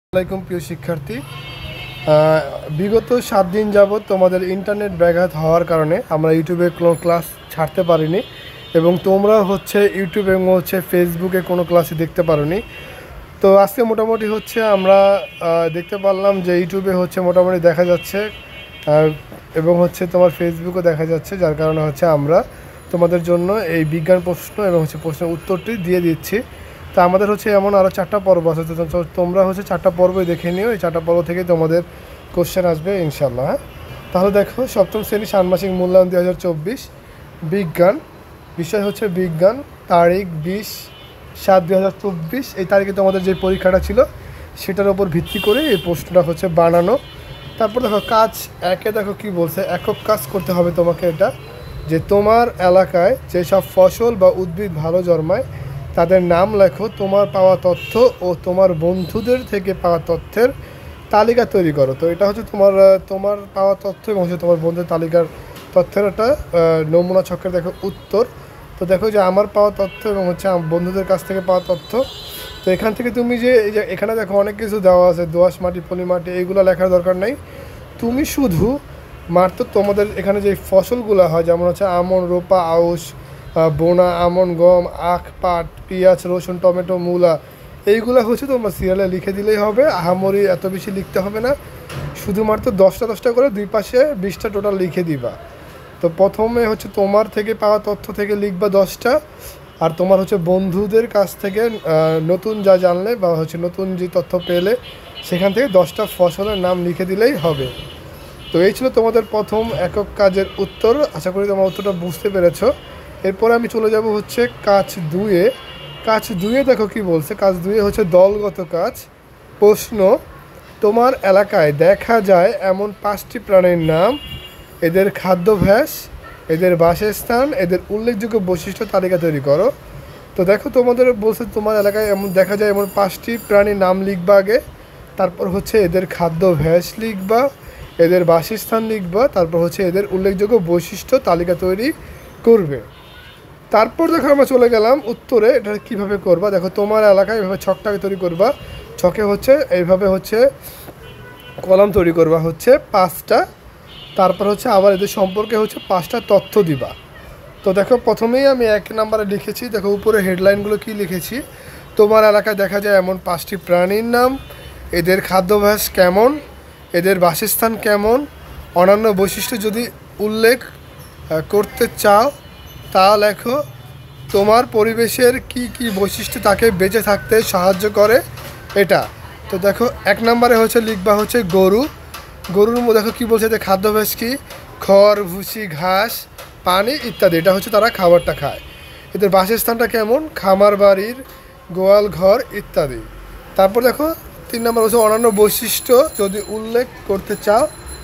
আসসালামাইকুম প্রিয় শিক্ষার্থী। বিগত 7 দিন যাবৎ তোমাদের ইন্টারনেট ব্যাঘাত হওয়ার কারণে আমরা ইউটিউবে কোনো ক্লাস ছাড়তে পারিনি এবং তোমরা ইউটিউবে এবং ফেসবুকে কোনো ক্লাসই দেখতে পারোনি। তো আজকে মোটামুটি আমরা দেখতে পারলাম যে ইউটিউবে মোটামুটি দেখা যাচ্ছে এবং তোমার ফেসবুকও দেখা যাচ্ছে, যার কারণে আমরা তোমাদের জন্য এই বিজ্ঞান প্রশ্ন এবং প্রশ্নের উত্তরটি দিয়ে দিচ্ছি। তো আমাদের এমন আরও 4টা পর্ব আছে, তো তোমরা 4টা পর্বই দেখে নিও। এই 4টা পর্ব থেকে তোমাদের কোশ্চেন আসবে ইনশাল্লাহ। হ্যাঁ, তাহলে দেখো, সপ্তম শ্রেণী ষান্মাসিক মূল্যায়ন 2024 বিজ্ঞান, বিষয় বিজ্ঞান, তারিখ 20/7/2024। এই তারিখে তোমাদের যে পরীক্ষাটা ছিল সেটার উপর ভিত্তি করে এই প্রশ্নটা বানানো। তারপর দেখো কাজ 1-এ দেখো কি বলছে, একক কাজ করতে হবে তোমাকে। এটা যে তোমার এলাকায় যেসব ফসল বা উদ্ভিদ ভালো জন্মায় তাদের নাম লেখো। তোমার পাওয়া তথ্য ও তোমার বন্ধুদের থেকে পাওয়া তথ্যের তালিকা তৈরি করো। তো এটা তোমার পাওয়া তথ্য এবং তোমার বন্ধুদের তালিকার তথ্যের একটা নমুনা ছকের দেখো উত্তর। তো দেখো যে আমার পাওয়া তথ্য এবং বন্ধুদের কাছ থেকে পাওয়া তথ্য। তো এখান থেকে তুমি এই যে এখানে দেখো অনেক কিছু দেওয়া আছে, দোআঁশ মাটি, পলি মাটি, এইগুলো লেখার দরকার নাই। তুমি শুধু মাত্র তোমাদের এখানে যে ফসলগুলো হয়, যেমন আমন, রোপা, আউশ, বোনা, আমন, গম, আখ, পাট, পেঁয়াজ, রসুন, টমেটো, মূলা, এইগুলো তোমরা সিরিয়ালে লিখে দিলেই হবে। আহামরি এত বেশি লিখতে হবে না, শুধুমাত্র 10টা করে দুই পাশে 20টা টোটাল লিখে দিবা। তো প্রথমে তোমার থেকে পাওয়া তথ্য থেকে লিখবা 10টা, আর তোমার বন্ধুদের কাছ থেকে নতুন যা জানলে বা নতুন যে তথ্য পেলে সেখান থেকে 10টা ফসলের নাম লিখে দিলেই হবে। তো এই ছিল তোমাদের প্রথম একক কাজের উত্তর। আশা করি তোমার উত্তরটা বুঝতে পেরেছো। এরপরে আমি চলে যাব কাজ 2-এ। কাজ 2-এ দেখো কি বলছে। কাজ 2-এ দলগত কাজ। প্রশ্ন, তোমার এলাকায় দেখা যায় এমন 5টি প্রাণীর নাম, এদের খাদ্যাভ্যাস, এদের বাসস্থান, এদের উল্লেখযোগ্য বৈশিষ্ট্য তালিকা তৈরি করো। তো দেখো তোমাদের বলছে তোমার এলাকায় দেখা যায় এমন 5টি প্রাণীর নাম লিখবা আগে, তারপর এদের খাদ্যাভ্যাস লিখবা, এদের বাসস্থান লিখবা, তারপর এদের উল্লেখযোগ্য বৈশিষ্ট্য তালিকা তৈরি করবে। তারপর দেখো আমরা চলে গেলাম উত্তরে। এটা কীভাবে করবা দেখো, তোমার এলাকায় এভাবে ছকটাকে তৈরি করবা। ছকে এইভাবে কলাম তৈরি করবা 5টা। তারপর আবার এদের সম্পর্কে 5টা তথ্য দিবা। তো দেখো প্রথমেই আমি 1 নম্বরে লিখেছি, দেখো উপরে হেডলাইনগুলো কি লিখেছি। তোমার এলাকায় দেখা যায় এমন 5টি প্রাণীর নাম, এদের খাদ্যাভ্যাস কেমন, এদের বাসস্থান কেমন, অন্যান্য বৈশিষ্ট্য যদি উল্লেখ করতে চাও তা লেখো। তোমার পরিবেশের কি কি বৈশিষ্ট্য তাকে বেঁচে থাকতে সাহায্য করে এটা। তো দেখো 1 নম্বরে লিখবা গরু। গরুর মধ্যে দেখো কী বলছে, যে খাদ্যাভ্যাস কি, খড়, ভুসি, ঘাস, পানি ইত্যাদি, এটা তারা খাবারটা খায়। এদের বাসস্থানটা কেমন, খামার বাড়ির, গোয়াল ঘর ইত্যাদি। তারপর দেখো 3 নম্বর অন্যান্য বৈশিষ্ট্য যদি উল্লেখ করতে চাও।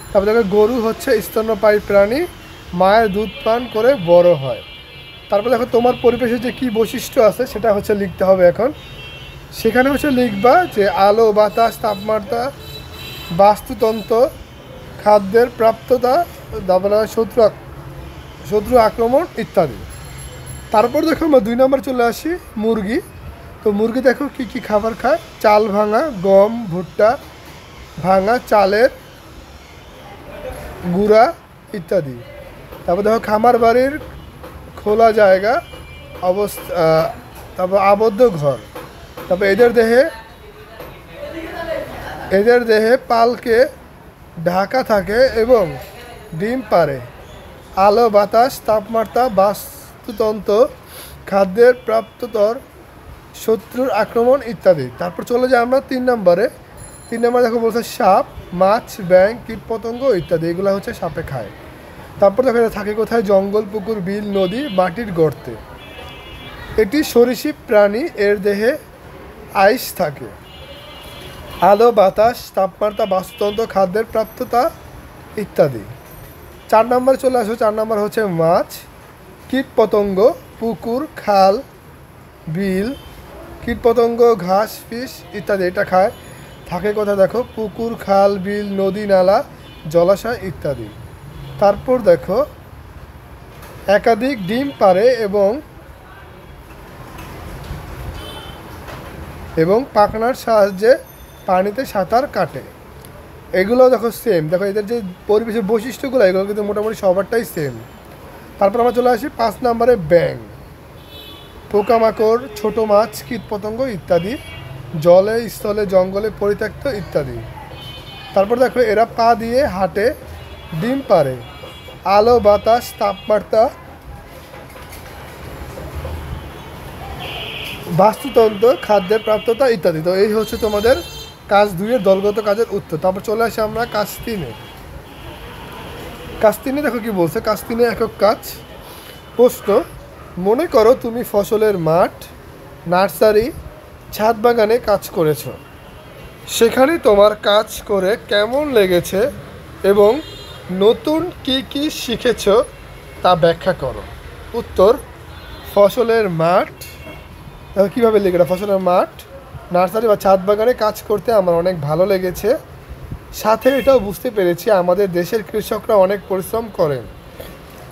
তারপর দেখো গরু স্তন্যপায়ী প্রাণী, মায়ের দুধ পান করে বড় হয়। তারপর দেখো তোমার পরিবেশে যে কী বৈশিষ্ট্য আছে সেটা লিখতে হবে। এখন সেখানে লিখবা যে আলো, বাতাস, তাপমাত্রা, বাস্তুতন্ত্র, খাদ্যের প্রাপ্যতা, শত্রু আক্রমণ ইত্যাদি। তারপর দেখো আমরা 2 নম্বর চলে আসি, মুরগি। তো মুরগি দেখো কি কি খাবার খায়, চাল ভাঙা, গম, ভুট্টা ভাঙা, চালের গুঁড়া ইত্যাদি। তারপর দেখো খামার বাড়ির খোলা জায়গা, তারপর আবদ্ধ ঘর। তারপর এদের দেহে পালকে ঢাকা থাকে এবং ডিম পাড়ে। আলো, বাতাস, তাপমাত্রা, বাস্তুতন্ত্র, খাদ্যের প্রাপ্ততর, শত্রুর আক্রমণ ইত্যাদি। তারপর চলে যাই আমরা 3 নম্বরে। 3 নম্বরে দেখো বলছে সাপ, মাছ, ব্যাঙ, কীটপতঙ্গ ইত্যাদি, এগুলো সাপে খায়। তারপর দেখো এটা থাকে কোথায়, জঙ্গল, পুকুর, বিল, নদী, মাটির গর্তে। এটি সরীসৃপ প্রাণী, এর দেহে আইস থাকে। আলো, বাতাস, তাপমাত্রা, বাস্তুতন্ত্র, খাদ্যের প্রাপ্যতা ইত্যাদি। 4 নম্বরে চলে আসো। 4 নম্বর মাছ, কীটপতঙ্গ, পুকুর, খাল, বিল, কীটপতঙ্গ, ঘাস, ফিস ইত্যাদি, এটা খায়। থাকে কোথায় দেখো, পুকুর, খাল, বিল, নদী, নালা, জলাশয় ইত্যাদি। তারপর দেখো একাধিক ডিম পাড়ে এবং পাখনার সাহায্যে পানিতে সাঁতার কাটে। এগুলো দেখো সেম, দেখো এদের যে পরিবেশের বৈশিষ্ট্যগুলো এগুলো কিন্তু মোটামুটি সবারটাই সেম। তারপর আমরা চলে আসি 5 নম্বরে ব্যাঙ। পোকামাকড়, ছোট মাছ, কীটপতঙ্গ ইত্যাদি, জলে, স্থলে, জঙ্গলে পরিত্যক্ত ইত্যাদি। তারপর দেখো এরা পা দিয়ে হাঁটে, ডিম পাড়ে, আলো, বাতাস, তাপমাত্রা, বাস্তুতন্ত্র, খাদ্যের প্রাপ্যতা ইত্যাদি। তো এই হচ্ছে তোমাদের কাজ 2-এর দলগত কাজের উত্তর। তারপর চলে আসি আমরা কাজ 3-এ। কাজ 3-এ দেখো কি বলছে। কাজ 3-এ একক কাজ। প্রশ্ন: মনে করো তুমি ফসলের মাঠ, নার্সারি, ছাদ বাগানে কাজ করেছো। সেখানে তোমার কাজ করে কেমন লেগেছে এবং নতুন কি কি শিখেছো তা ব্যাখ্যা করো। উত্তর: ফসলের মাঠ, কীভাবে লিখে এটা, ফসলের মাঠ, নার্সারি বা ছাদ বাগানে কাজ করতে আমার অনেক ভালো লেগেছে। সাথে এটাও বুঝতে পেরেছি আমাদের দেশের কৃষকরা অনেক পরিশ্রম করেন।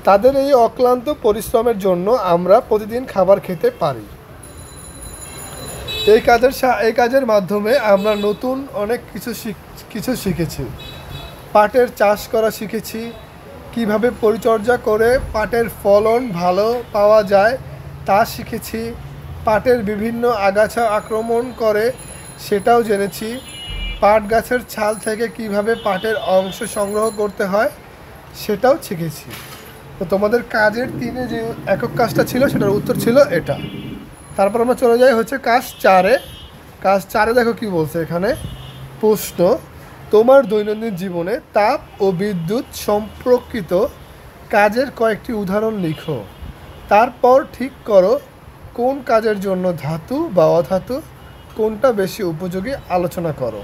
তাদের এই অক্লান্ত পরিশ্রমের জন্য আমরা প্রতিদিন খাবার খেতে পারি। এই কাজের মাধ্যমে আমরা নতুন অনেক কিছু শিখেছি। পাটের চাষ করা শিখেছি, কিভাবে পরিচর্যা করে পাটের ফলন ভালো পাওয়া যায় তা শিখেছি। পাটের বিভিন্ন আগাছা আক্রমণ করে সেটাও জেনেছি। পাট গাছের ছাল থেকে কিভাবে পাটের অংশ সংগ্রহ করতে হয় সেটাও শিখেছি। তো তোমাদের কাজের 3-এ যে একক কাজটা ছিল সেটার উত্তর ছিল এটা। তারপর আমরা চলে যাই হচ্ছে কাজ 4-এ। কাজ 4-এ দেখো কি বলছে এখানে। প্রশ্ন: তোমার দৈনন্দিন জীবনে তাপ ও বিদ্যুৎ সম্পর্কিত কাজের কয়েকটি উদাহরণ লিখো। তারপর ঠিক করো কোন কাজের জন্য ধাতু বা অধাতু কোনটা বেশি উপযোগী আলোচনা করো।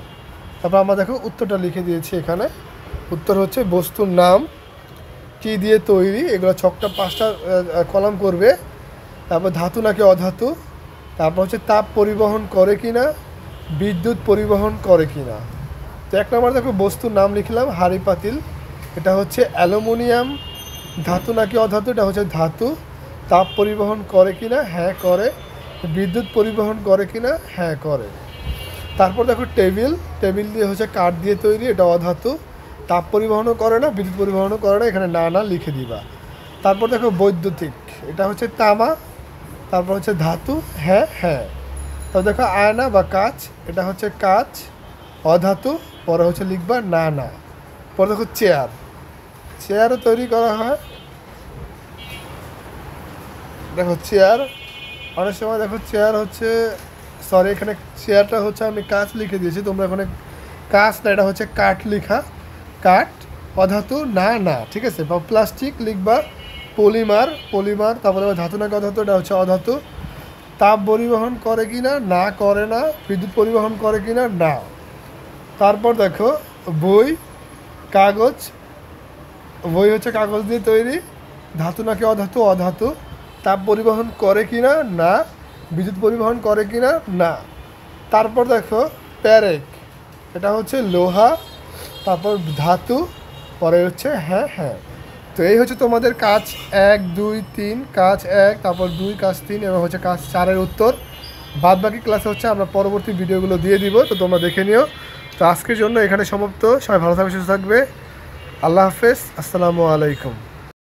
তারপর আমরা দেখো উত্তরটা লিখে দিয়েছি এখানে। উত্তর হচ্ছে বস্তুর নাম, কী দিয়ে তৈরি, এগুলো ছকটা 5টা কলাম করবে। তারপর ধাতু নাকি অধাতু, তারপর হচ্ছে তাপ পরিবহন করে কি না, বিদ্যুৎ পরিবহন করে কি না। তো 1 নম্বর দেখো বস্তুর নাম লিখলাম হাঁড়ি পাতিল, এটা হচ্ছে অ্যালুমিনিয়াম। ধাতু নাকি অধাতু, এটা হচ্ছে ধাতু। তাপ পরিবহন করে কি না, হ্যাঁ করে। বিদ্যুৎ পরিবহন করে কি না, হ্যাঁ করে। তারপর দেখো টেবিল দিয়ে হচ্ছে কাঠ দিয়ে তৈরি, এটা অধাতু। তাপ পরিবহনও করে না, বিদ্যুৎ পরিবহনও করে না, এখানে না না লিখে দিবা। তারপর দেখো বৈদ্যুতিক, এটা হচ্ছে তামা। তারপর হচ্ছে ধাতু, হ্যাঁ হ্যাঁ। তারপর দেখো আয়না বা কাঁচ, এটা হচ্ছে কাঁচ, অধাতু। পরে হচ্ছে লিখবা না না। পরে দেখো চেয়ারও তৈরি করা হয়। দেখো চেয়ার, অনেক সময় দেখো চেয়ার হচ্ছে, সরি এখানে চেয়ারটা হচ্ছে আমি কাঁচ লিখে দিয়েছি, তোমরা এখানে কাঁচ না, এটা হচ্ছে কাঠ লিখা, কাঠ, অধাতু না না, ঠিক আছে। বা প্লাস্টিক লিখবা পলিমার। তারপরে ধাতু নাকি অধাতু, এটা হচ্ছে অধাতু। তাপ পরিবহন করে কি না, না করে না। বিদ্যুৎ পরিবহন করে কি না, না। তারপর দেখো বই হচ্ছে কাগজ দিয়ে তৈরি, ধাতু নাকি অধাতু। তাপ পরিবহন করে কি না, না। বিদ্যুৎ পরিবহন করে কি না, না। তারপর দেখো প্যারেক, এটা হচ্ছে লোহা, তারপর ধাতু, পরে হচ্ছে হ্যাঁ হ্যাঁ। তো এই হচ্ছে তোমাদের কাজ 1, 2, 3, কাজ 1, তারপর 2, কাজ 3 এবং হচ্ছে কাজ 4-এর উত্তর। বাদবাকি ক্লাসে হচ্ছে আমরা পরবর্তী ভিডিওগুলো দিয়ে দিব, তো তোমরা দেখে নিও। তো আজকের জন্য এখানে সমাপ্ত। সবাই ভালো থাকবে, সুস্থ থাকবে। আল্লাহ হাফেজ, আসসালামু আলাইকুম।